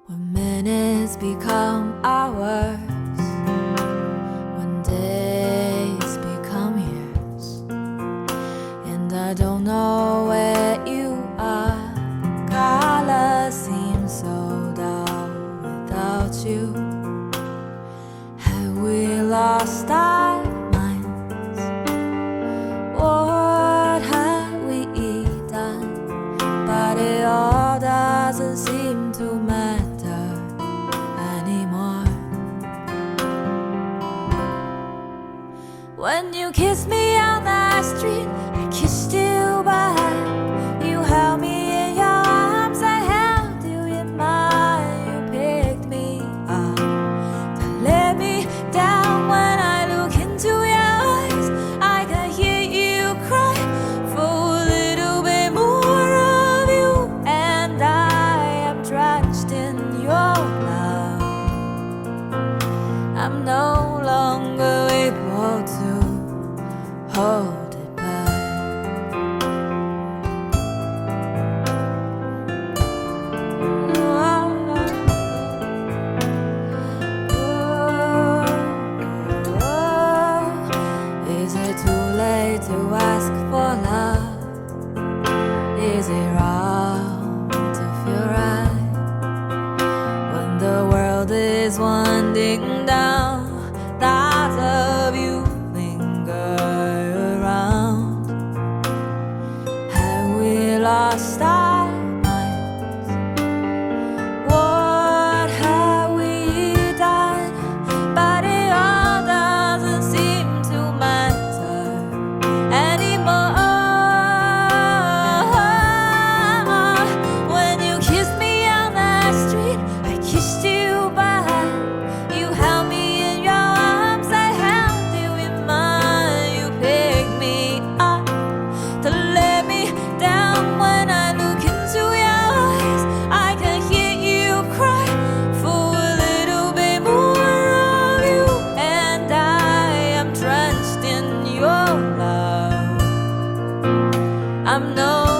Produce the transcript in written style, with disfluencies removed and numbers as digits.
When minutes become hours, when days become years, and I don't know where you are. Color seems so dull without you. Have we lost our minds? What have we done? But it all doesn't seem to matter anymore. When you kissed me on the street, I kissed you back. You held me in your arms, I held you in mine. You picked me up to let me down. When I look into your eyes, I can hear you cry for a little bit more of you. And I am drenched in your love. I'm no longer able to hold it back. Is it too late to ask for love? Is it wrong to feel right when the world is winding down? Thoughts of you linger around. Have we lost our minds? What have we done? But it all doesn't seem to matter anymore. When you kissed me on the street, I kissed you back. You held me in your arms, I held you in mine. You picked me up to let me down. When I look into your eyes, I can hear you cry for a little bit more of you. And I am drenched in your love. I'm no